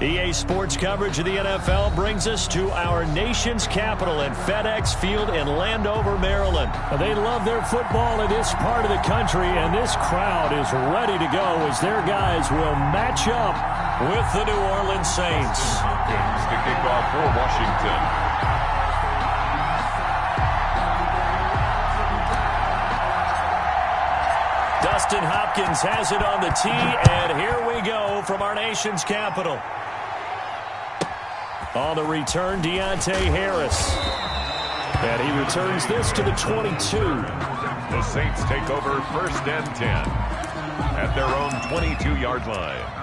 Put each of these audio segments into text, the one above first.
EA Sports coverage of the NFL brings us to our nation's capital at FedEx Field in Landover, Maryland. They love their football in this part of the country, and this crowd is ready to go as their guys will match up with the New Orleans Saints. Hopkins to kick off for Washington. Dustin Hopkins has it on the tee, and here we go from our nation's capital. On the return, Deontay Harris. And he returns this to the 22. The Saints take over 1st and 10 at their own 22-yard line.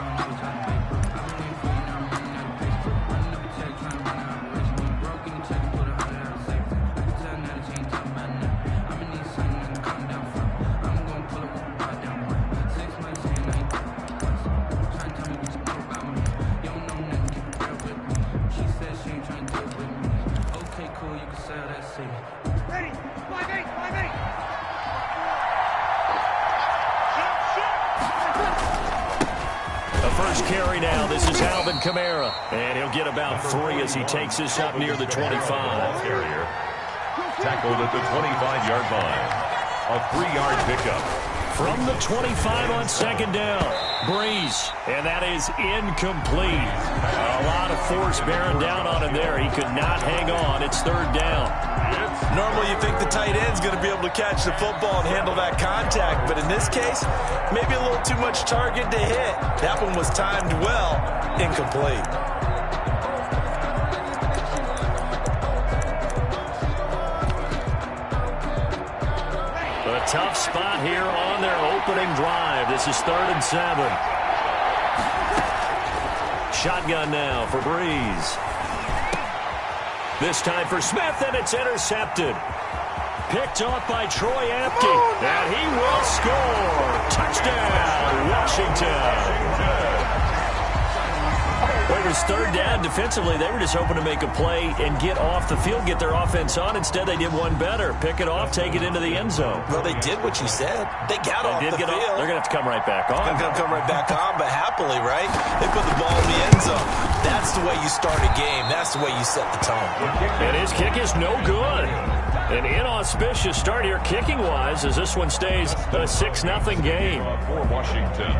Carry now. This is Alvin Kamara. And he'll get about 3 as he takes this up near the 25. Carrier tackled at the 25-yard line. A 3-yard pickup. From the 25 on 2nd down. Breeze. And that is incomplete. A lot of force bearing down on him there. He could not hang on. It's 3rd down. Normally you think the tight end's going to be able to catch the football and handle that contact, but in this case, maybe a little too much target to hit. That one was timed well, incomplete. A tough spot here on their opening drive. This is 3rd and 7. Shotgun now for Breeze. This time for Smith, and it's intercepted. Picked off by Troy Apke, and he will score. Touchdown, Washington. Well, it was 3rd down. Defensively, they were just hoping to make a play and get off the field, get their offense on. Instead, they did one better. Pick it off, take it into the end zone. Well, they did what you said. They got off the field. They're going to have to come right back on. They're going to come right back on, but happily, right? They put the ball in the end zone. That's the way you start a game. That's the way you set the tone. And his kick is no good. An inauspicious start here kicking-wise as this one stays a 6-0 game. For Washington.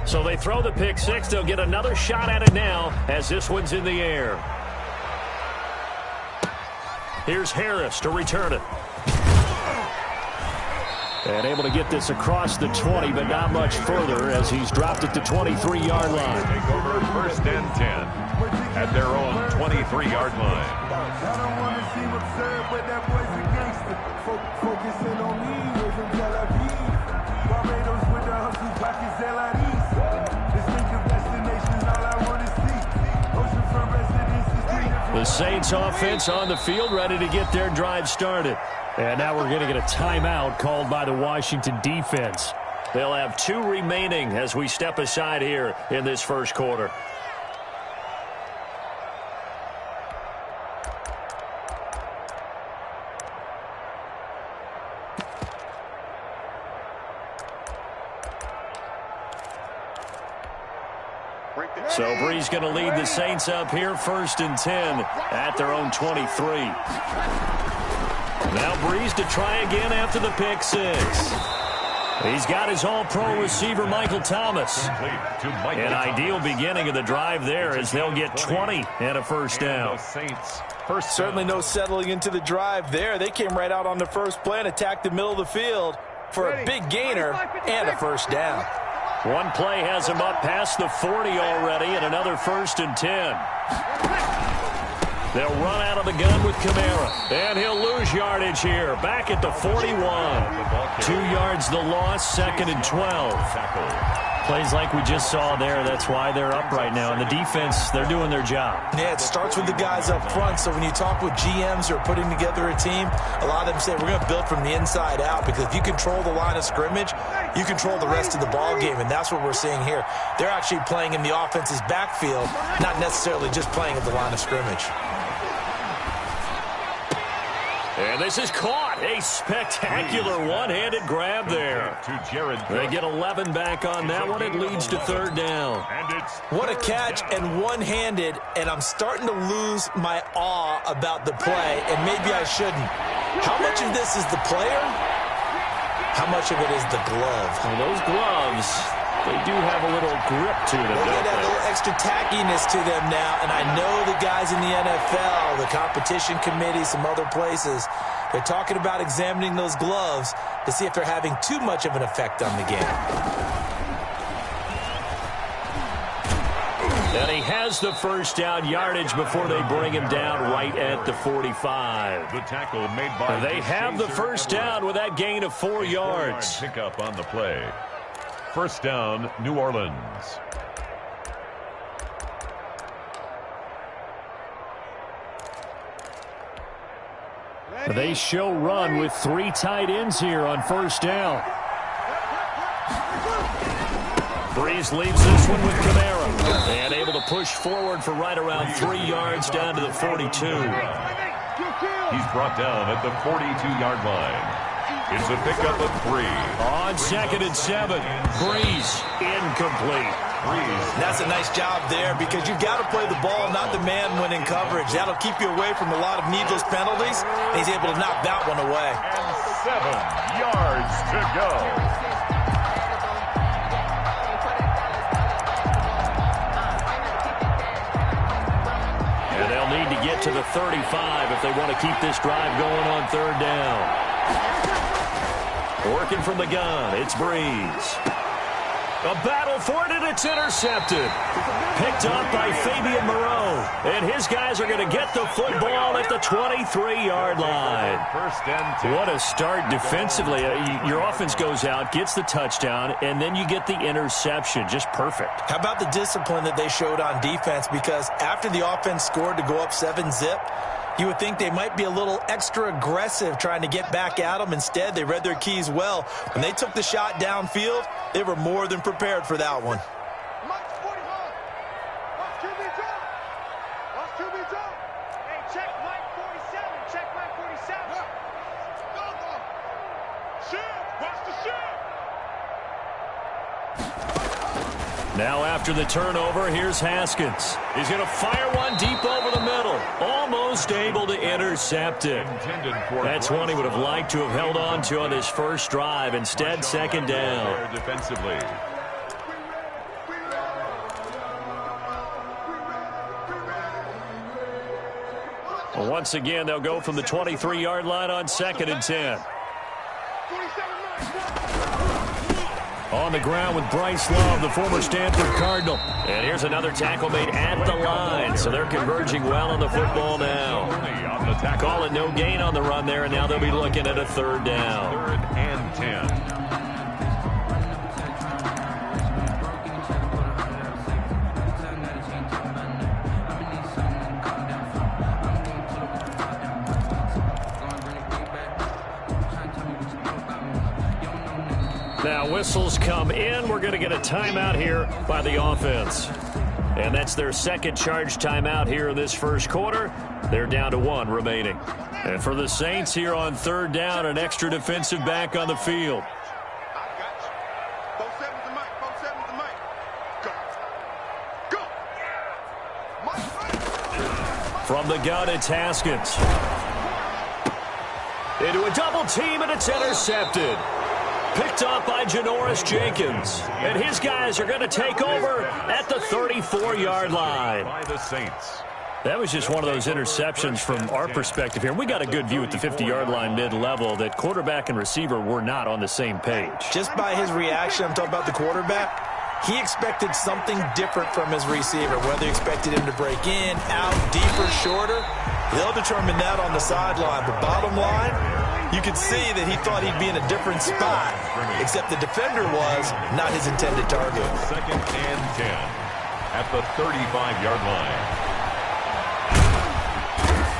So they throw the pick 6. They'll get another shot at it now as this one's in the air. Here's Harris to return it. And able to get this across the 20, but not much further as he's dropped at the 23-yard line. Take over 1st and 10 at their own 23-yard line. I don't want to seem absurd, but that boy's a gangster. Focusing on me, we're from Tel Aviv. Barbados with the hustle, pockets LIDs. Distinctive destinations, all I want to see. Oceanfront residences. The Saints offense on the field, ready to get their drive started. And now we're going to get a timeout called by the Washington defense. They'll have 2 remaining as we step aside here in this first quarter. So Breeze going to lead the Saints up here 1st and 10 at their own 23. Now Breeze to try again after the pick 6. He's got his all-pro receiver Michael Thomas. An ideal beginning of the drive there as they'll get 20 and a 1st down. Certainly no settling into the drive there. They came right out on the first play and attacked the middle of the field for a big gainer and a 1st down. One play has him up past the 40 already and another 1st and 10. They'll run out of the gun with Kamara. And he'll lose yardage here. Back at the 41. 2 yards the loss, 2nd and 12. Plays like we just saw there. That's why they're up right now. And the defense, they're doing their job. Yeah, it starts with the guys up front. So when you talk with GMs who are putting together a team, a lot of them say we're going to build from the inside out, because if you control the line of scrimmage, you control the rest of the ball game, and that's what we're seeing here. They're actually playing in the offense's backfield, not necessarily just playing at the line of scrimmage. And this is caught. A spectacular one-handed grab there. They get 11 back on that one. It leads to third down. What a catch and one-handed, and I'm starting to lose my awe about the play, and maybe I shouldn't. How much of this is the player? How much of it is the glove? Well, those gloves, they do have a little grip to them, They get a little extra tackiness to them now, and I know the guys in the NFL, the competition committee, some other places, they're talking about examining those gloves to see if they're having too much of an effect on the game. And he has the first down yardage before they bring him down right at the 45. The tackle made by They have the first down with that gain of 4 yards. Pick up on the play. First down, New Orleans. They show run with 3 tight ends here on first down. Breeze leaves this one with Kamara. And able to push forward for right around 3 yards down to the 42. He's brought down at the 42-yard line. It's a pickup of 3. On 2nd and 7. Breeze incomplete. That's a nice job there because you've got to play the ball, not the man when in coverage. That'll keep you away from a lot of needless penalties. And he's able to knock that one away. And 7 yards to go. And they'll need to get to the 35 if they want to keep this drive going on third down. Working from the gun, it's Breeze. A battle for it, and it's intercepted. Picked up by Fabian Moreau. And his guys are going to get the football at the 23-yard line. First and 10. What a start defensively. Your offense goes out, gets the touchdown, and then you get the interception. Just perfect. How about the discipline that they showed on defense? Because after the offense scored to go up 7-zip, you would think they might be a little extra aggressive trying to get back at them. Instead, they read their keys well. When they took the shot downfield, they were more than prepared for that one. Now after the turnover, here's Haskins. He's going to fire one deep over the middle. Almost able to intercept it. That's one he would have liked to have held on to on his first drive. Instead, second down. Defensively. Well, once again, they'll go from the 23-yard line on 2nd and 10. On the ground with Bryce Love, the former Stanford Cardinal. And here's another tackle made at the line. So they're converging well on the football now. Calling no gain on the run there, and now they'll be looking at a third down. 3rd and 10. Now whistles come in. We're going to get a timeout here by the offense. And that's their second charge timeout here in this first quarter. They're down to 1 remaining. And for the Saints here on third down, an extra defensive back on the field. From the gun, it's Haskins. Into a double team, and it's intercepted. Picked up by Janoris Jenkins. And his guys are going to take over at the 34-yard line. By the Saints. That was just one of those interceptions from our perspective here. We got a good view at the 50-yard line mid-level that quarterback and receiver were not on the same page. Just by his reaction, I'm talking about the quarterback, he expected something different from his receiver, whether he expected him to break in, out, deeper, shorter. They'll determine that on the sideline. But bottom line, you could see that he thought he'd be in a different spot, except the defender was not his intended target. 2nd and 10 at the 35-yard line.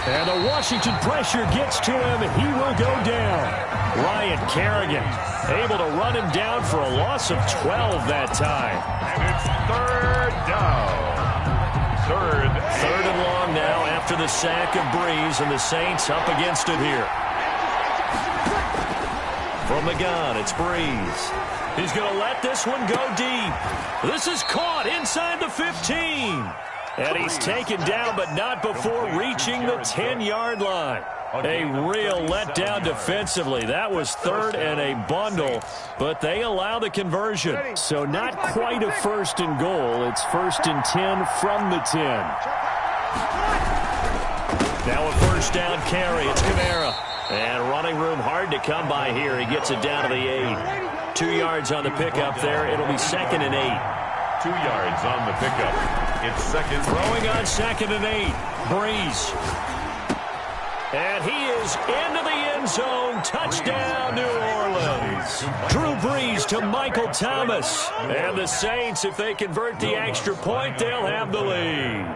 And the Washington pressure gets to him, and he will go down. Ryan Kerrigan able to run him down for a loss of 12 that time. And it's 3rd down. Third and long now after the sack of Breeze, and the Saints up against it here. From the gun, it's Breeze. He's going to let this one go deep. This is caught inside the 15. And he's taken down, but not before reaching the 10-yard line. A real letdown defensively. That was third and a bundle, but they allow the conversion. So not quite a first and goal. It's first and 10 from the 10. Now a first down carry. It's Kamara. And running room hard to come by here. He gets it down to the 8. 2 yards on the pickup there. It'll be second and 8. 2 yards on the pickup. It's second. Throwing on second and 8. Breeze. And he is into the end zone. Touchdown, New Orleans. Drew Brees to Michael Thomas. And the Saints, if they convert the extra point, they'll have the lead.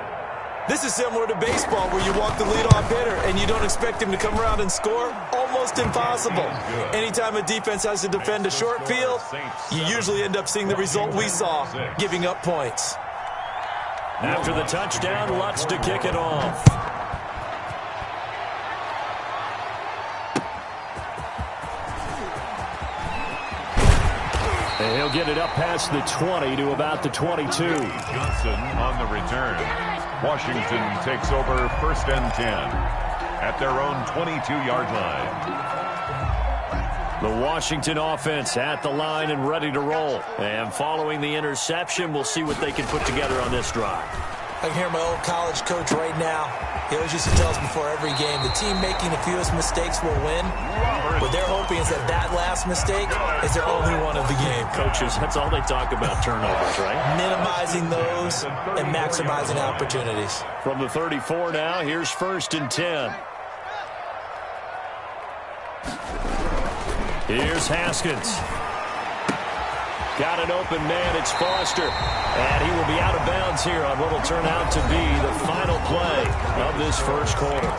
This is similar to baseball where you walk the leadoff hitter and you don't expect him to come around and score. Almost impossible. Anytime a defense has to defend a short field, you usually end up seeing the result we saw, giving up points. After the touchdown, Lutz to kick it off. And he'll get it up past the 20 to about the 22. Johnson on the return. Washington takes over first and 10 at their own 22-yard line. The Washington offense at the line and ready to roll. And following the interception, we'll see what they can put together on this drive. I can hear my old college coach right now. He always used to tell us before every game, the team making the fewest mistakes will win. What they're hoping is that that last mistake is their only one of the game. Coaches, that's all they talk about, turnovers, right? Minimizing those and maximizing opportunities. From the 34 now, here's first and 10. Here's Haskins. Got an open man. It's Foster. And he will be out of bounds here on what will turn out to be the final play of this first quarter.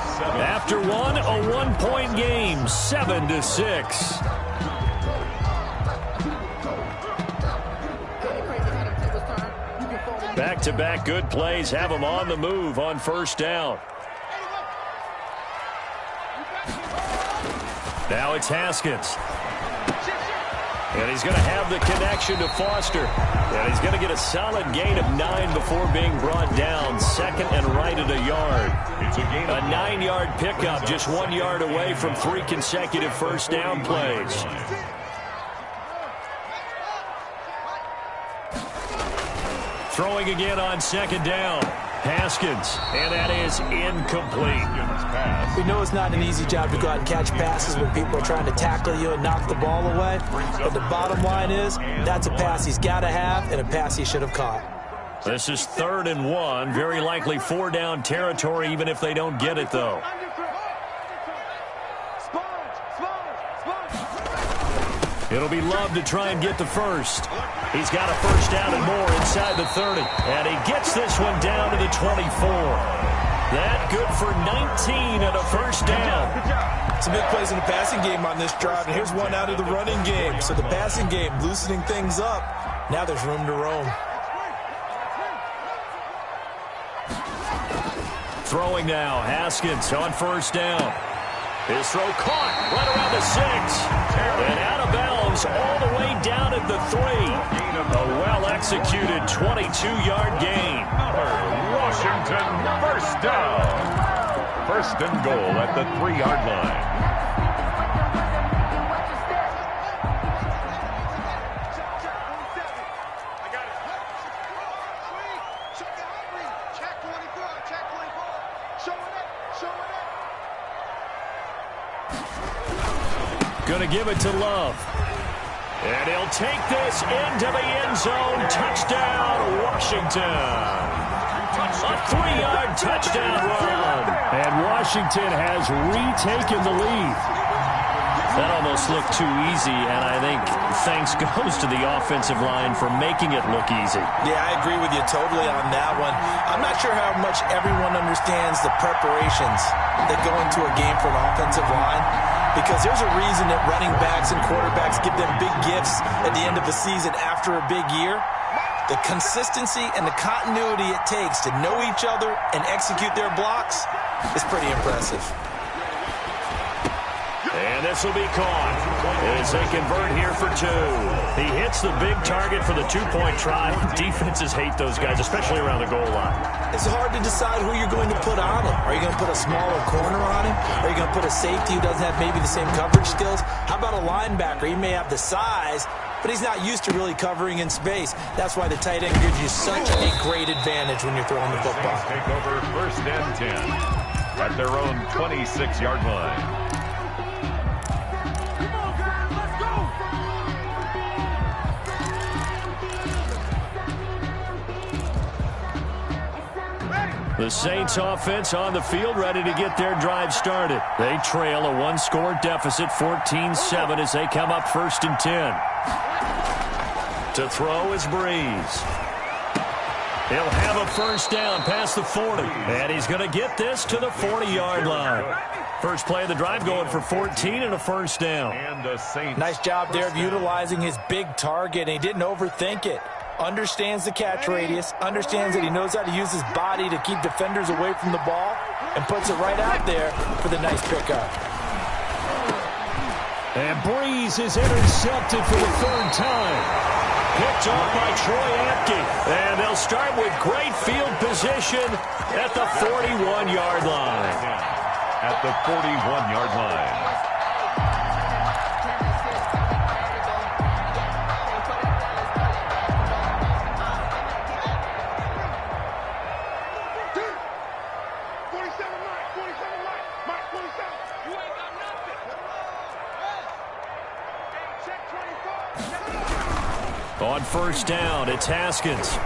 After one, a one-point game, 7-6. Back-to-back good plays have them on the move on first down. Now it's Haskins. And he's going to have the connection to Foster. And he's going to get a solid gain of 9 before being brought down. Second and right at a yard. It's a 9-yard pickup, just 1 yard away from 3 consecutive first down plays. Throwing again on second down. Haskins, and that is incomplete. We know it's not an easy job to go out and catch passes when people are trying to tackle you and knock the ball away. But the bottom line is, that's a pass he's got to have and a pass he should have caught. This is 3rd and 1. Very likely 4-down territory, even if they don't get it, though. It'll be Love to try and get the first. He's got a first down and more inside the 30. And he gets this one down to the 24. That good for 19 and a first down. Some big plays in the passing game on this drive. And here's one out of the running game. So the passing game loosening things up. Now there's room to roam. Throwing now, Haskins on first down. His throw caught right around the 6. And out of bounds all the way down at the 3. A well-executed 22-yard gain. Washington first down. First and goal at the 3-yard line. Going to give it to Love. And he'll take this into the end zone. Touchdown, Washington. A 3-yard touchdown run. And Washington has retaken the lead. That almost looked too easy, and I think thanks goes to the offensive line for making it look easy. Yeah, I agree with you totally on that one. I'm not sure how much everyone understands the preparations that go into a game for an offensive line, because there's a reason that running backs and quarterbacks give them big gifts at the end of the season after a big year. The consistency and the continuity it takes to know each other and execute their blocks is pretty impressive. And this will be caught as they convert here for two. He hits the big target for the two-point try. Defenses hate those guys, especially around the goal line. It's hard to decide who you're going to put on him. Are you going to put a smaller corner on him? Are you going to put a safety who doesn't have maybe the same coverage skills? How about a linebacker? He may have the size, but he's not used to really covering in space. That's why the tight end gives you such a great advantage when you're throwing the football. Take over 1st and 10 at their own 26-yard line. The Saints offense on the field, ready to get their drive started. They trail a one-score deficit, 14-7, as they come up 1st and 10. To throw is Breeze. He'll have a first down past the 40. And he's going to get this to the 40-yard line. First play of the drive going for 14 and a first down. Nice job there of utilizing his big target, and he didn't overthink it. Understands the catch radius, understands that he knows how to use his body to keep defenders away from the ball, and puts it right out there for the nice pickup. And Breeze is intercepted for the 3rd time. Picked off by Troy Apke. And they'll start with great field position at the 41-yard line. At the 41-yard line. On first down, it's Haskins.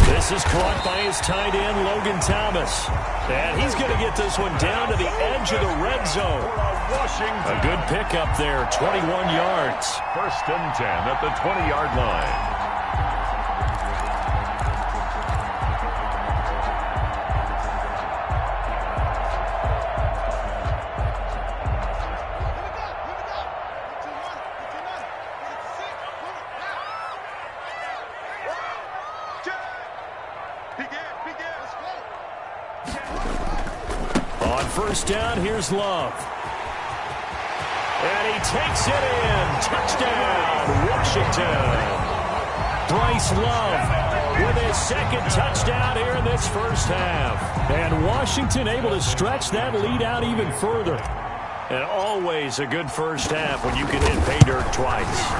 This is caught by his tight end, Logan Thomas. And he's going to get this one down to the edge of the red zone. A good pickup there, 21 yards. 1st and 10 at the 20-yard line. First down, here's Love. And he takes it in. Touchdown, Washington. Bryce Love with his 2nd touchdown here in this first half. And Washington able to stretch that lead out even further. And always a good first half when you can hit pay dirt twice.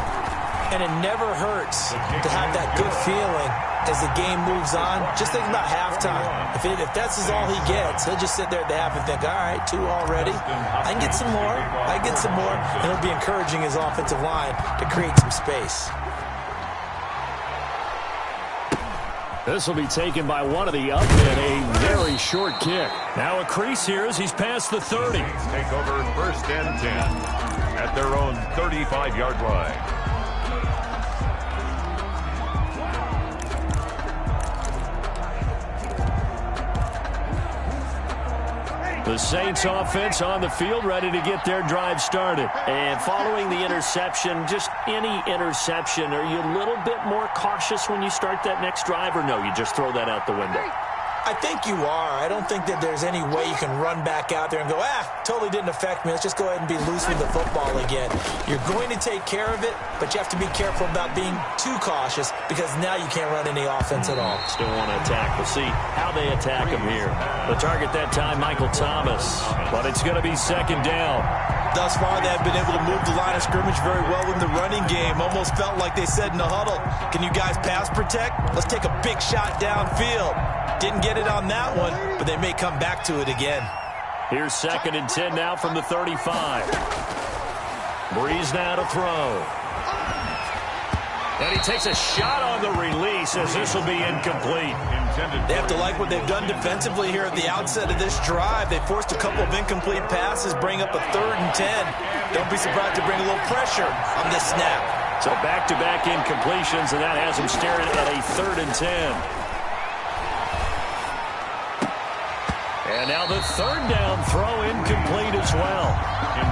And it never hurts to have that good feeling as the game moves on. Just think about halftime. If that's all he gets, he'll just sit there at the half and think, all right, 2 already. I can get some more. I can get some more. And he'll be encouraging his offensive line to create some space. This will be taken by one of the up men, a very short kick. Now a crease here as he's past the 30. Take over 1st and 10 at their own 35-yard line. The Saints offense on the field, ready to get their drive started. And following the interception, just any interception, are you a little bit more cautious when you start that next drive, or no, you just throw that out the window? I think you are. I don't think that there's any way you can run back out there and go, totally didn't affect me. Let's just go ahead and be loose with the football again. You're going to take care of it, but you have to be careful about being too cautious because now you can't run any offense at all. Still want to attack. We'll see how they attack him here. The target that time, Michael Thomas, but it's going to be 2nd down. Thus far, they have been able to move the line of scrimmage very well in the running game. Almost felt like they said in the huddle, can you guys pass protect? Let's take a big shot downfield. Didn't get it on that one, but they may come back to it again. Here's 2nd and 10 now from the 35. Breeze now to throw. And he takes a shot on the release as this will be incomplete. They have to like what they've done defensively here at the outset of this drive. They forced a couple of incomplete passes, bring up a 3rd and 10. Don't be surprised to bring a little pressure on this snap. So back-to-back incompletions, and that has them staring at a 3rd and 10. And now the 3rd down throw incomplete as well.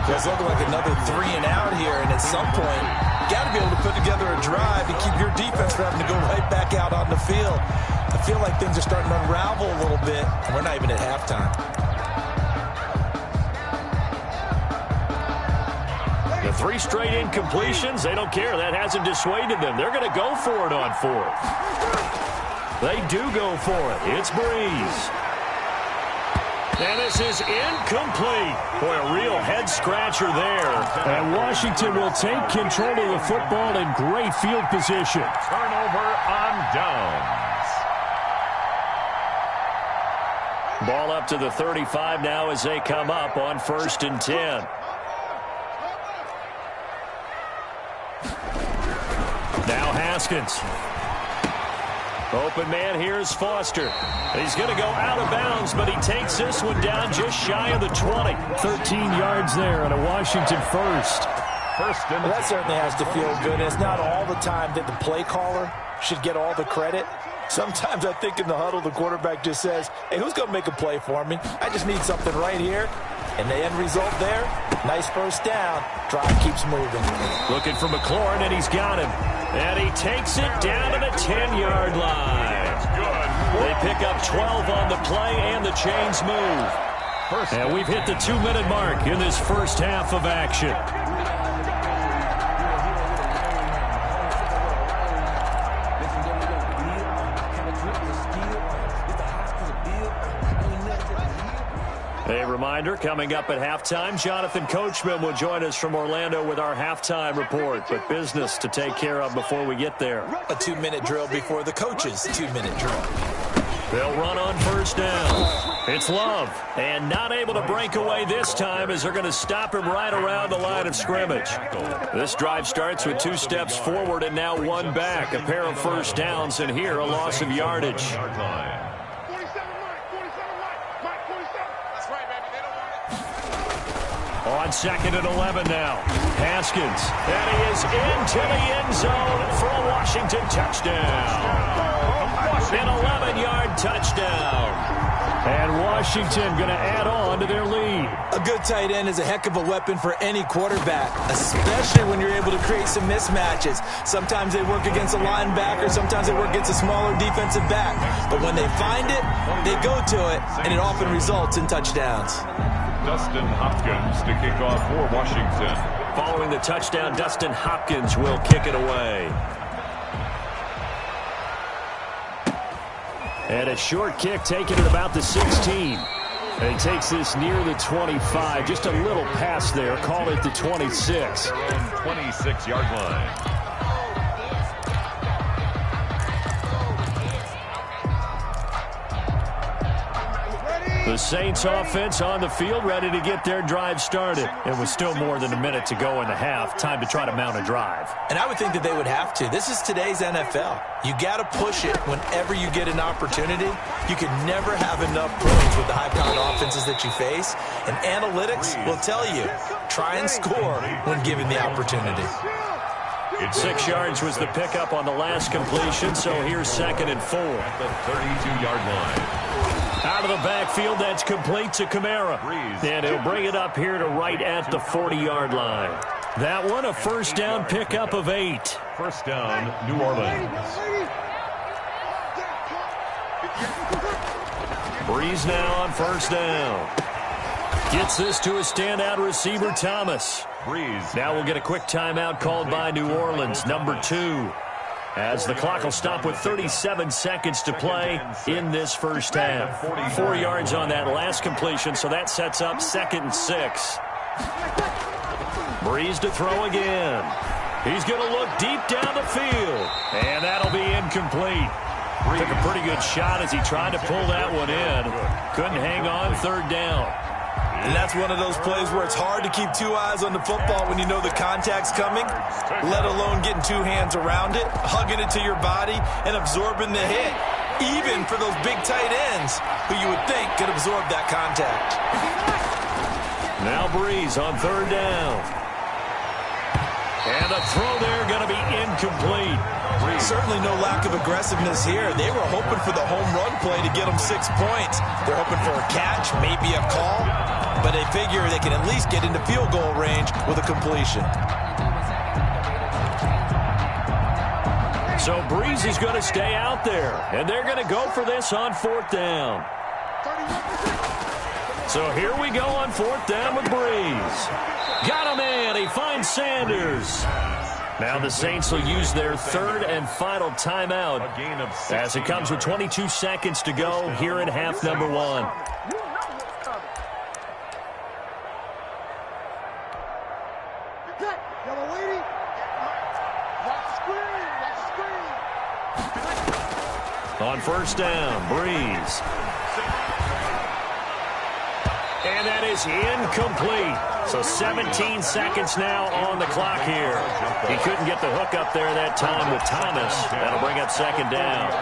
It's looking like another 3 and out here, and at some point, you got to be able to put together a drive and keep your defense from having to go right back out on the field. I feel like things are starting to unravel a little bit, and we're not even at halftime. 3 straight incompletions. They don't care. That hasn't dissuaded them. They're going to go for it on 4th. They do go for it. It's Breeze. And this is incomplete. Boy, a real head-scratcher there. And Washington will take control of the football in great field position. Turnover on downs. Ball up to the 35 now as they come up on 1st and 10. Now Haskins. Open man, here's Foster. He's going to go out of bounds, but he takes this one down just shy of the 20. 13 yards there and a Washington first. Well, that certainly has to feel good. And it's not all the time that the play caller should get all the credit. Sometimes I think in the huddle, the quarterback just says, hey, who's going to make a play for me? I just need something right here. And the end result there, nice first down. Drive keeps moving. Looking for McLaurin, and he's got him. And he takes it down to the 10-yard line. They pick up 12 on the play, and the chains move. And we've hit the 2-minute mark in this first half of action. A reminder, coming up at halftime, Jonathan Coachman will join us from Orlando with our halftime report. But business to take care of before we get there. A 2-minute drill before the coach's 2-minute drill. They'll run on first down. It's Love. And not able to break away this time as they're going to stop him right around the line of scrimmage. This drive starts with 2 steps forward and now 1 back. A pair of first downs, and here a loss of yardage. On 2nd and 11 now. Haskins. And he is into the end zone for a Washington touchdown. An 11-yard touchdown. And Washington going to add on to their lead. A good tight end is a heck of a weapon for any quarterback, especially when you're able to create some mismatches. Sometimes they work against a linebacker. Sometimes they work against a smaller defensive back. But when they find it, they go to it, and it often results in touchdowns. Dustin Hopkins to kick off for Washington. Following the touchdown, Dustin Hopkins will kick it away. And a short kick taken at about the 16. And he takes this near the 25. Just a little pass there. Call it the 26. Their own 26-yard line. The Saints offense on the field, ready to get their drive started. It was still more than a minute to go in the half. Time to try to mount a drive. And I would think that they would have to. This is today's NFL. You got to push it whenever you get an opportunity. You can never have enough points with the high-powered offenses that you face. And analytics will tell you, try and score when given the opportunity. 6 yards was the pickup on the last completion, so here's 2nd and 4. At the 32-yard line. Out of the backfield, that's complete to Kamara. And he'll bring it up here to right at the 40-yard line. That one, a first down pickup of 8. First down, New Orleans. Breeze now on first down. Gets this to a standout receiver, Thomas. Breeze. Now we'll get a quick timeout called by New Orleans, number 2. As the clock will stop with 37 seconds to play in this first half. 4 yards on that last completion, so that sets up 2nd and 6. Breeze to throw again. He's going to look deep down the field, and that'll be incomplete. Took a pretty good shot as he tried to pull that one in. Couldn't hang on, 3rd down. And that's one of those plays where it's hard to keep 2 eyes on the football when you know the contact's coming, let alone getting 2 hands around it, hugging it to your body, and absorbing the hit, even for those big tight ends who you would think could absorb that contact. Now Breeze on 3rd down. And the throw there going to be incomplete. Certainly no lack of aggressiveness here. They were hoping for the home run play to get them 6 points. They're hoping for a catch, maybe a call, but they figure they can at least get into field goal range with a completion. So Breeze is going to stay out there, and they're going to go for this on 4th down. So here we go on 4th down with Breeze. Got a man. He finds Sanders. Now the Saints will use their 3rd and final timeout as it comes with 22 seconds to go here in half number 1. On 1st down, Breeze. And that is incomplete. So 17 seconds now on the clock here. He couldn't get the hook up there that time with Thomas. That'll bring up 2nd down.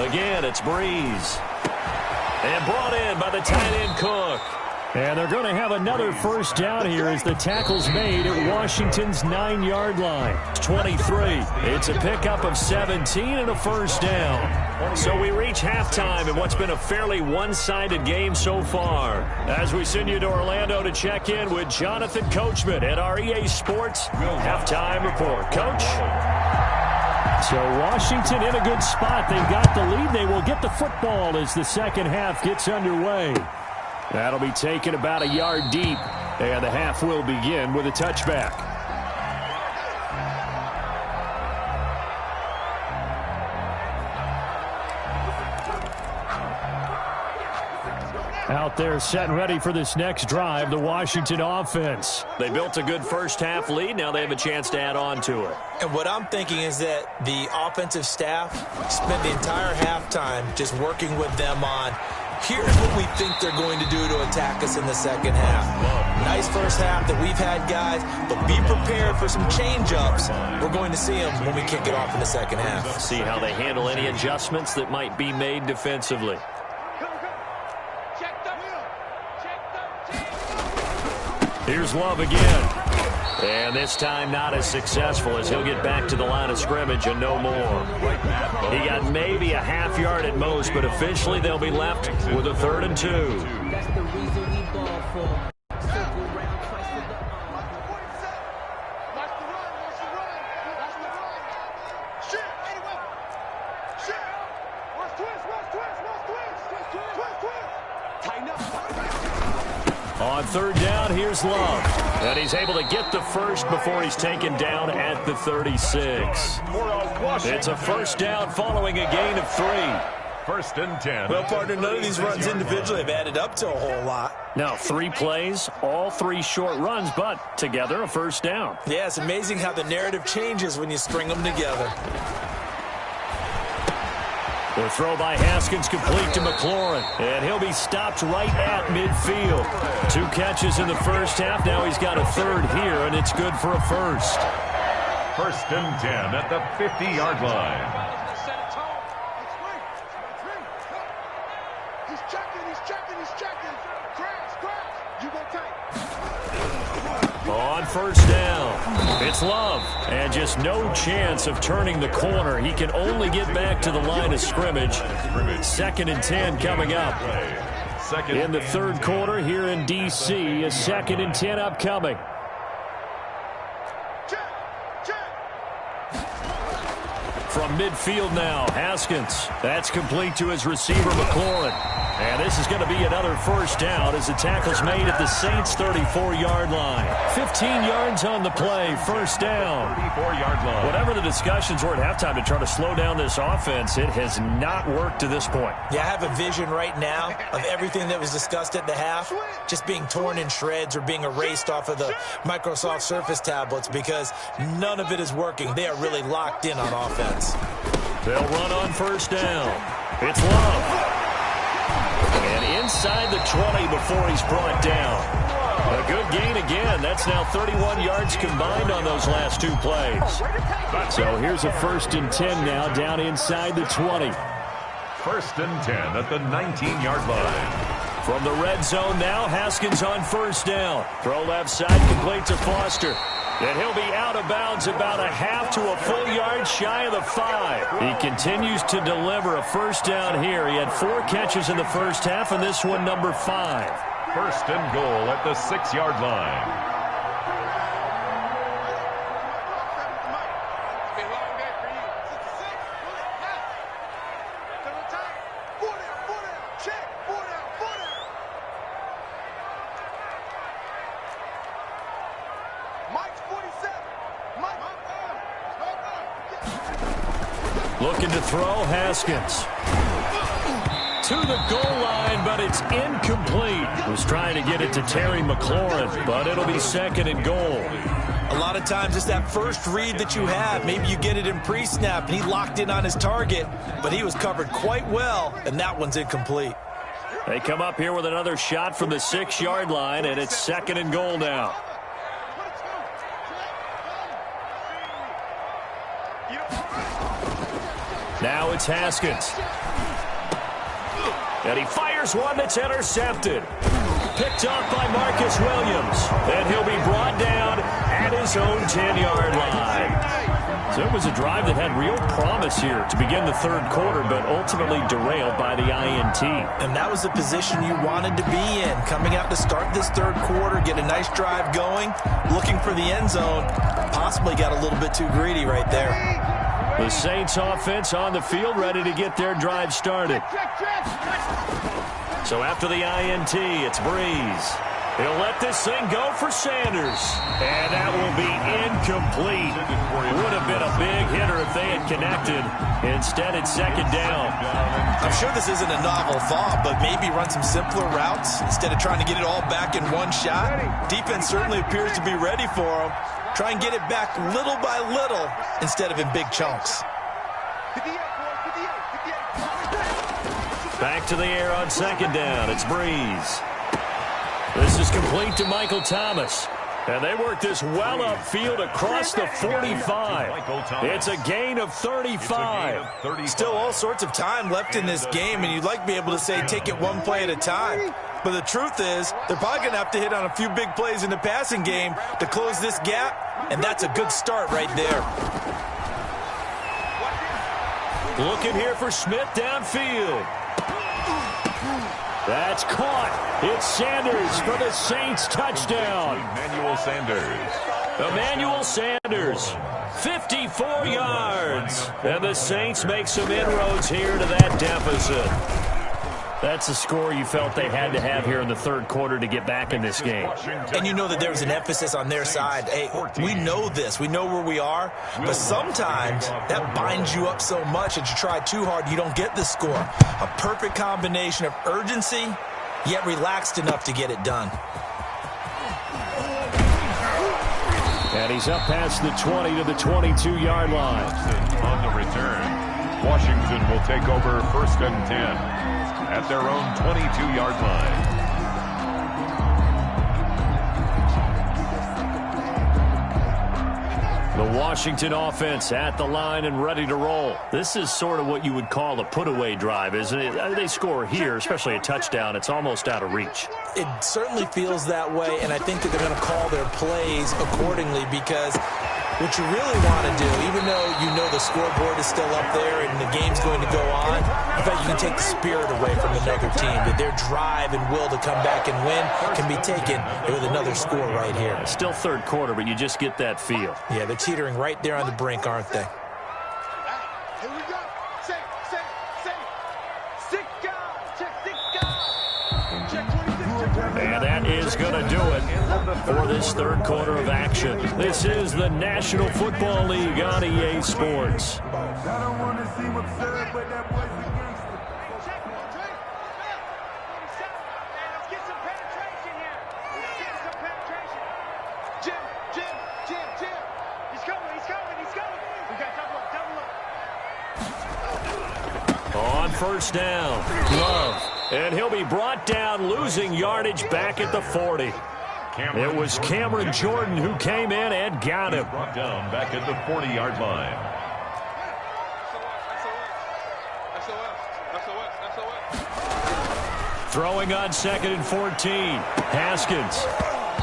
Again, it's Breeze. And brought in by the tight end Cook. And they're going to have another 1st down here as the tackle's made at Washington's 9-yard line. 23. It's a pickup of 17 and a 1st down. So we reach halftime in what's been a fairly one-sided game so far. As we send you to Orlando to check in with Jonathan Coachman at our EA Sports Halftime Report. Coach? So Washington in a good spot. They've got the lead. They will get the football as the second half gets underway. That'll be taken about a yard deep, and the half will begin with a touchback. Out there set and ready for this next drive, the Washington offense. They built a good first half lead. Now they have a chance to add on to it. And what I'm thinking is that the offensive staff spent the entire halftime just working with them on, here's what we think they're going to do to attack us in the second half. Nice first half that we've had, guys, but be prepared for some change-ups. We're going to see them when we kick it off in the second half. See how they handle any adjustments that might be made defensively. Here's Love again. And this time not as successful as he'll get back to the line of scrimmage and no more. He got maybe a half yard at most, but officially they'll be left with a 3rd and 2. That's the reason we ball for. Circle round twice with the On 3rd down, here's Love. And he's able to get the first before he's taken down at the 36. It's a 1st down following a gain of 3. 1st and 10. Well, partner, none of these runs individually have added up to a whole lot. Now, 3 plays, all 3 short runs, but together a 1st down. Yeah, it's amazing how the narrative changes when you string them together. The throw by Haskins complete to McLaurin, and he'll be stopped right at midfield. 2 catches in the first half. Now he's got a 3rd here, and it's good for a 1st. 1st and 10 at the 50-yard line. On 1st down, it's Love, and just no chance of turning the corner. He can only get back to the line of scrimmage. 2nd and 10 coming up. In the 3rd quarter here in D.C., a 2nd and 10 upcoming. From midfield now, Haskins. That's complete to his receiver, McLaurin. And this is going to be another 1st down as the tackle's made at the Saints' 34-yard line. 15 yards on the play, 1st down. 34-yard line. Whatever the discussions were at halftime to try to slow down this offense, it has not worked to this point. Yeah, I have a vision right now of everything that was discussed at the half just being torn in shreds or being erased off of the Microsoft Surface tablets because none of it is working. They are really locked in on offense. They'll run on 1st down. It's Love. And inside the 20 before he's brought down. A good gain again. That's now 31 yards combined on those last 2 plays. So here's a 1st and 10 now down inside the 20. 1st and 10 at the 19-yard line. From the red zone now, Haskins on 1st down. Throw left side, complete to Foster. And he'll be out of bounds about a half to a full yard shy of the 5. He continues to deliver a 1st down here. He had 4 catches in the first half, and this one number 5. first and goal at the 6-yard line. Looking to throw, Haskins. To the goal line, but it's incomplete. Was trying to get it to Terry McLaurin, but it'll be second and goal. A lot of times it's that first read that you have. Maybe you get it in pre-snap, and he locked in on his target, but he was covered quite well, and that one's incomplete. They come up here with another shot from the 6-yard line, and it's second and goal now. Now it's Haskins. And he fires one that's intercepted. Picked up by Marcus Williams. And he'll be brought down at his own 10-yard line. So it was a drive that had real promise here to begin the third quarter, but ultimately derailed by the INT. And that was the position you wanted to be in. Coming out to start this third quarter, get a nice drive going, looking for the end zone. Possibly got a little bit too greedy right there. The Saints offense on the field, ready to get their drive started. So after the INT, it's Breeze. He'll let this thing go for Sanders. And that will be incomplete. Would have been a big hitter if they had connected. Instead, it's second down. I'm sure this isn't a novel thought, but maybe run some simpler routes instead of trying to get it all back in one shot. Defense certainly appears to be ready for him. Try and get it back little by little instead of in big chunks. Back to the air on second down. It's Breeze. This is complete to Michael Thomas. And they work this well upfield across the 45. It's a gain of 35. Still all sorts of time left in this game, and you'd like to be able to say take it one play at a time. But the truth is, they're probably going to have to hit on a few big plays in the passing game to close this gap, and that's a good start right there. Looking here for Smith downfield. That's caught. It's Sanders for the Saints touchdown. Emmanuel Sanders, 54 yards. And the Saints make some inroads here to that deficit. That's a score you felt they had to have here in the third quarter to get back in this game. And you know that there was an emphasis on their side. Hey, we know this. We know where we are. But sometimes that binds you up so much that you try too hard, you don't get the score. A perfect combination of urgency, yet relaxed enough to get it done. And he's up past the 20 to the 22-yard line. On the return, Washington will take over first and 10. At their own 22-yard line. The Washington offense at the line and ready to roll. This is sort of what you would call a put-away drive, isn't it? They score here, especially a touchdown. It's almost out of reach. It certainly feels that way, and I think that they're going to call their plays accordingly because what you really want to do, even though you know the scoreboard is still up there and the game's going to go on, in fact, you can take the spirit away from another team, that their drive and will to come back and win can be taken with another score right here. Still third quarter, but you just get that feel. Yeah, they're teetering right there on the brink, aren't they? Here we go. Say. 6 guys. Check 6 guys. Check 26. And that is going to do it for this third quarter of action. This is the National Football League on EA Sports. I don't want to seem absurd, but that boy's a gangster. Let's get some penetration here. Let's get some penetration. Jim. He's coming. We got double up. On first down, Love. And he'll be brought down, losing yardage back at the 40. It was Cameron Jordan who came in and got him. Brought down back at the 40-yard line. Throwing on second and 14. Haskins.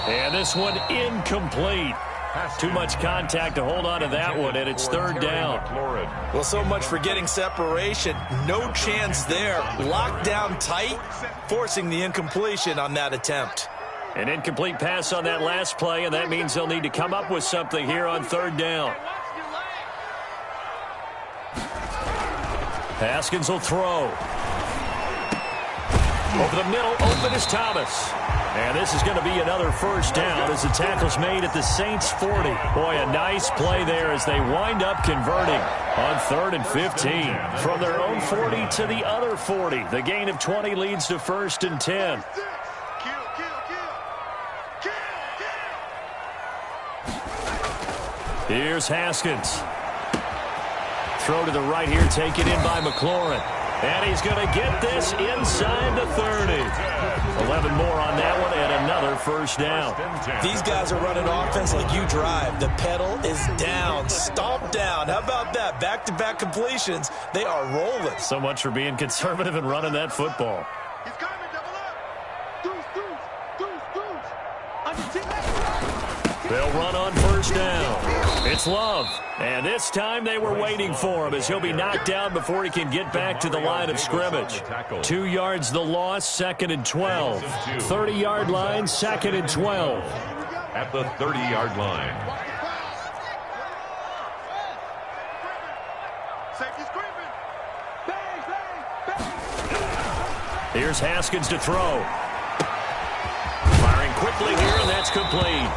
And this one incomplete. Too much contact to hold on to that one, and it's third down. Well, so much for getting separation. No chance there. Locked down tight, forcing the incompletion on that attempt. An incomplete pass on that last play, and that means they'll need to come up with something here on third down. Haskins will throw. Over the middle, open is Thomas. And this is going to be another first down as the tackle's made at the Saints' 40. Boy, a nice play there as they wind up converting on 3rd and 15. From their own 40 to the other 40. The gain of 20 leads to 1st and 10. Here's Haskins. Throw to the right here, taken in by McLaurin. And he's going to get this inside the 30. 11 more on that one and another first down. These guys are running offense like you drive. The pedal is down, stomp down. How about that? Back-to-back completions. They are rolling. So much for being conservative and running that football. He's coming, double up. They'll run on first down. It's Love. And this time they were waiting for him as he'll be knocked down before he can get back to the line of scrimmage. 2 yards the loss, 2nd and 12. 30-yard line, 2nd and 12. At the 30-yard line. Here's Haskins to throw. Firing quickly here, and that's complete.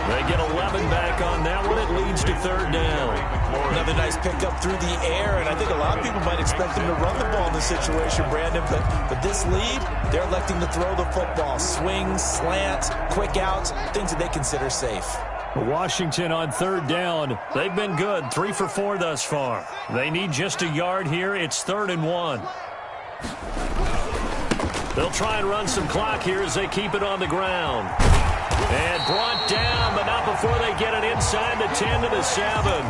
They get 11 back on that one. It leads to 3rd down. Another nice pickup through the air, and I think a lot of people might expect them to run the ball in this situation, Brandon, but this lead, they're electing to throw the football. Swings, slants, quick outs, things that they consider safe. Washington on 3rd down. They've been good, 3 for 4 thus far. They need just a yard here. It's 3rd and 1. They'll try and run some clock here as they keep it on the ground. And brought down, but not before they get it inside the 10 to the 7.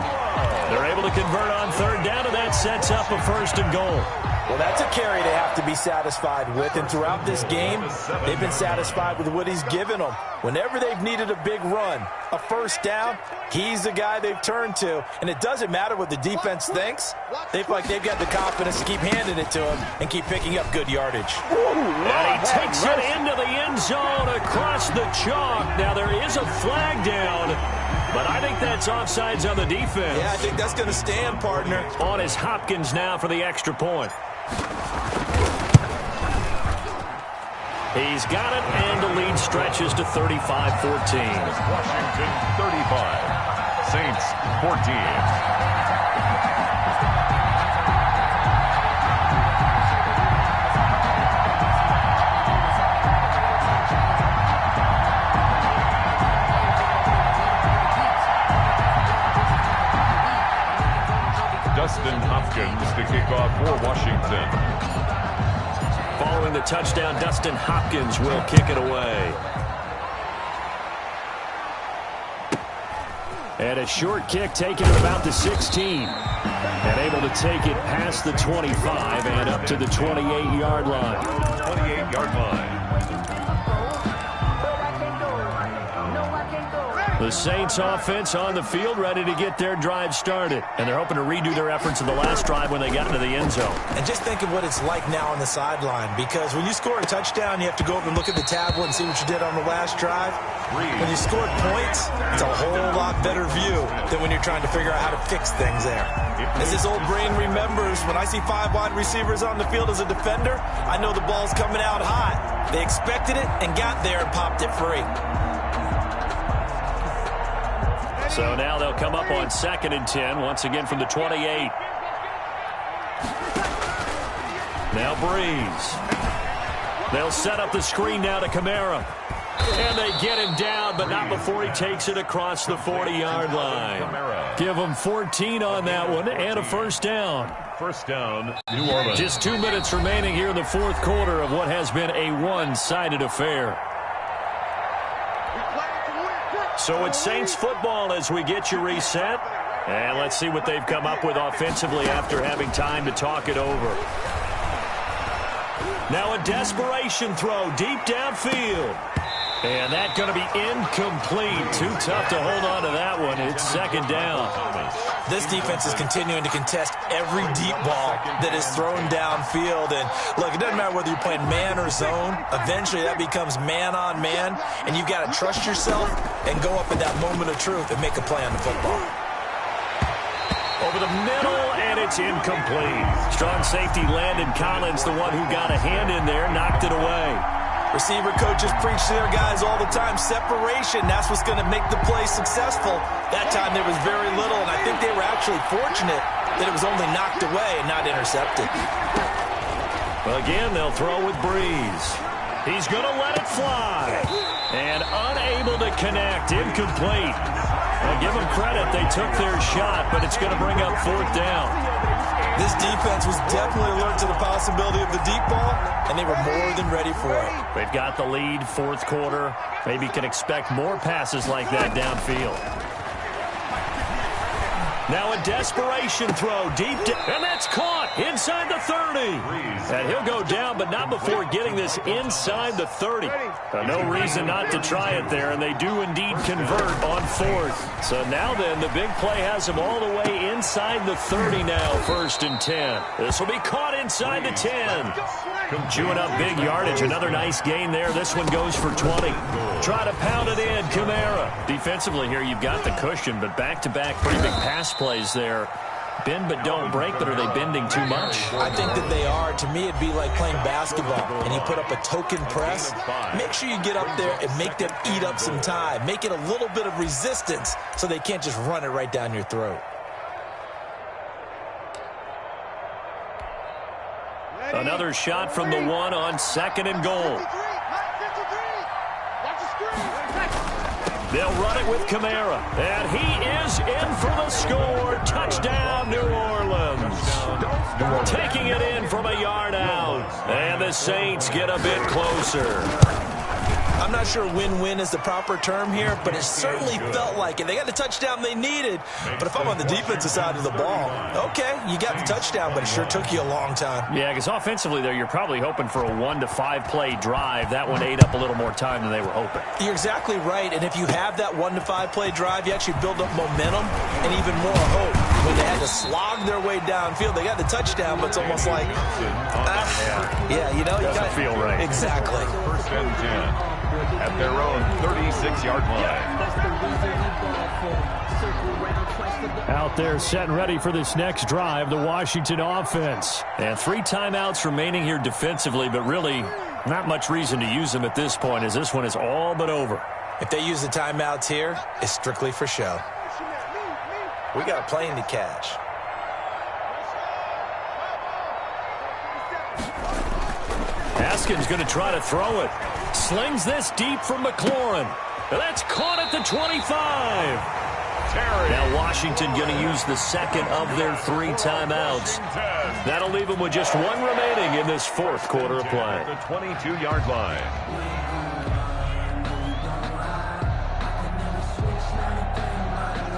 They're able to convert on 3rd down, and that sets up a 1st and goal. Well, that's a carry they have to be satisfied with, and throughout this game, they've been satisfied with what he's given them. Whenever they've needed a big run, a first down, he's the guy they've turned to, and it doesn't matter what the defense thinks. They feel like they've got the confidence to keep handing it to him and keep picking up good yardage. And he takes it into the end zone across the chalk. Now, there is a flag down, but I think that's offsides on the defense. Yeah, I think that's going to stand, partner. On is Hopkins now for the extra point. He's got it, and the lead stretches to 35-14. Washington 35, Saints 14. Dustin Hopkins to kick off for Washington. Following the touchdown, Dustin Hopkins will kick it away. And a short kick taken at about the 16. And able to take it past the 25 and up to the 28-yard line. 28-yard line. The Saints offense on the field, ready to get their drive started. And they're hoping to redo their efforts of the last drive when they got into the end zone. And just think of what it's like now on the sideline, because when you score a touchdown, you have to go up and look at the tablet and see what you did on the last drive. When you scored points, it's a whole lot better view than when you're trying to figure out how to fix things there. As this old brain remembers, when I see 5 wide receivers on the field as a defender, I know the ball's coming out hot. They expected it and got there and popped it free. So now they'll come up on 2nd and 10, once again from the 28. Now Breeze. They'll set up the screen now to Kamara. And they get him down, but not before he takes it across the 40-yard line. Give him 14 on that one and a first down. First down, New Orleans. Just 2 minutes remaining here in the 4th quarter of what has been a one-sided affair. So it's Saints football as we get you reset. And let's see what they've come up with offensively after having time to talk it over. Now a desperation throw deep downfield. And that's going to be incomplete. Too tough to hold on to that one. It's second down. This defense is continuing to contest every deep ball that is thrown downfield. And, look, it doesn't matter whether you're playing man or zone. Eventually, that becomes man-on-man, and you've got to trust yourself and go up at that moment of truth and make a play on the football. Over the middle, and it's incomplete. Strong safety Landon Collins, the one who got a hand in there, knocked it away. Receiver coaches preach to their guys all the time. Separation, that's what's going to make the play successful. That time there was very little, and I think they were actually fortunate that it was only knocked away and not intercepted. Again, they'll throw with Breeze. He's going to let it fly. And unable to connect, incomplete. Well, give them credit, they took their shot, but it's going to bring up fourth down. This defense was definitely alert to the possibility of the deep ball, and they were more than ready for it. They've got the lead, fourth quarter. Maybe can expect more passes like that downfield. Now a desperation throw deep, and that's caught inside the 30. And he'll go down, but not before getting this inside the 30. No reason not to try it there, and they do indeed convert on fourth. So now then, the big play has them all the way inside the 30 now, 1st and 10. This will be caught inside the 10. Chewing up big yardage, another nice gain there. This one goes for 20. Try to pound it in, Kamara. Defensively here, you've got the cushion, but back-to-back pretty big pass plays there. Bend but don't break, but are they bending too much? I think that they are. To me, it'd be like playing basketball, and you put up a token press. Make sure you get up there and make them eat up some time. Make it a little bit of resistance so they can't just run it right down your throat. Another shot from the one on 2nd and goal. They'll run it with Kamara. And he is in for the score. Touchdown, New Orleans. Taking it in from a yard out. And the Saints get a bit closer. I'm not sure win-win is the proper term here, but it certainly felt like it. They got the touchdown they needed. But if I'm on the defensive side of the ball, okay, you got the touchdown, but it sure took you a long time. Yeah, because offensively there, you're probably hoping for a 1 to 5 play drive. That one ate up a little more time than they were hoping. You're exactly right, and if you have that 1 to 5 play drive, you actually build up momentum and even more hope. When they had to slog their way downfield, they got the touchdown, but it's almost like, yeah, you know, you doesn't feel right. Exactly. 1st and 10. At their own 36-yard line. Out there set and ready for this next drive, the Washington offense. And 3 timeouts remaining here defensively, but really not much reason to use them at this point as this one is all but over. If they use the timeouts here, it's strictly for show. We got a plane to catch. Haskins going to try to throw it. Slings this deep from McLaurin. That's caught at the 25. Now Washington going to use the second of their 3 timeouts. That'll leave them with just 1 remaining in this 4th quarter of play. The 22-yard line.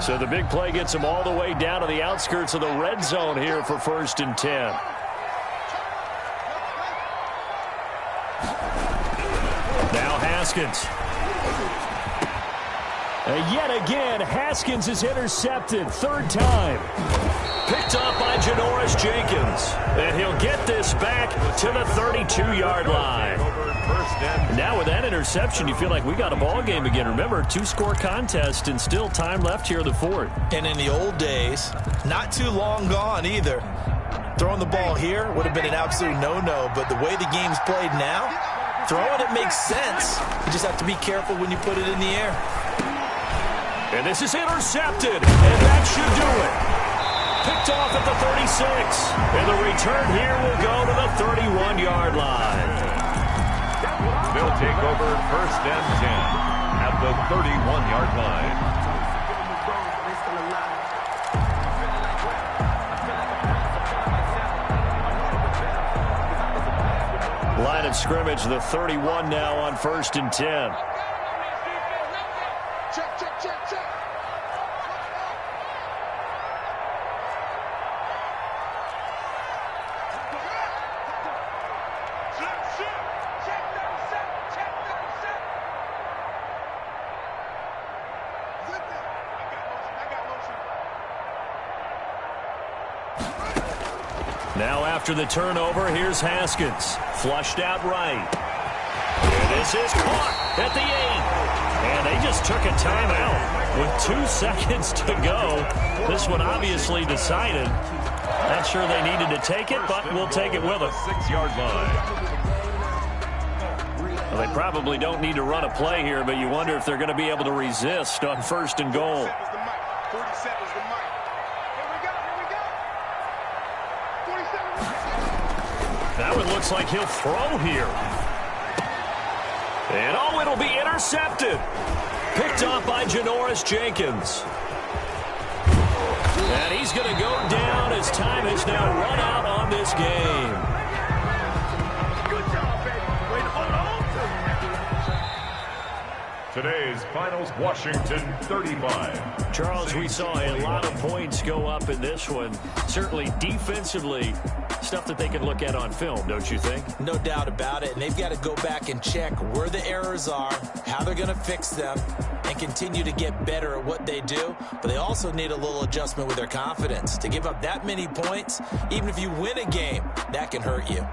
So the big play gets them all the way down to the outskirts of the red zone here for 1st and 10. Haskins. Yet again, Haskins is intercepted. 3rd time. Picked up by Janoris Jenkins. And he'll get this back to the 32-yard line. Now with that interception, you feel like we got a ball game again. Remember, 2-score contest and still time left here in the 4th. And in the old days, not too long gone either. Throwing the ball here would have been an absolute no-no, but the way the game's played now, throwing it makes sense. You just have to be careful when you put it in the air. And this is intercepted, and that should do it. Picked off at the 36. And the return here will go to the 31-yard line. They'll take over 1st and 10 at the 31-yard line. Line of scrimmage, the 31 now on 1st and 10. Now after the turnover, here's Haskins. Flushed out right. And this is caught at the 8. And they just took a timeout with 2 seconds to go. This one obviously decided. Not sure they needed to take it, but we'll take it with them. 6-yard line. Well, they probably don't need to run a play here, but you wonder if they're going to be able to resist on 1st and goal. 47 is the mic. Here we go. That one looks like he'll throw here. And oh, it'll be intercepted. Picked off by Janoris Jenkins. And he's going to go down as time has now run out on this game. Good job, baby. Way to hold on to. Today's finals, Washington 35. Charles, we saw a lot of points go up in this one. Certainly defensively, stuff that they can look at on film, don't you think? No doubt about it. And they've got to go back and check where the errors are, how they're going to fix them, and continue to get better at what they do. But they also need a little adjustment with their confidence. To give up that many points, even if you win a game, that can hurt you.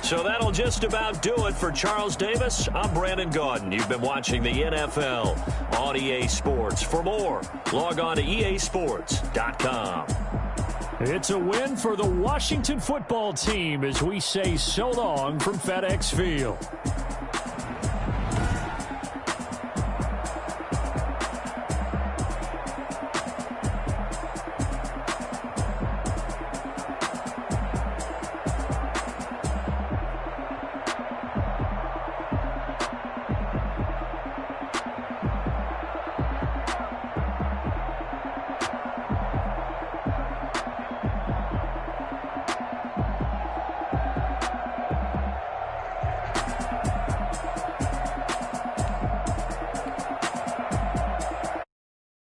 So that'll just about do it for Charles Davis. I'm Brandon Gaudin. You've been watching the NFL on EA Sports. For more, log on to easports.com. It's a win for the Washington football team as we say so long from FedEx Field.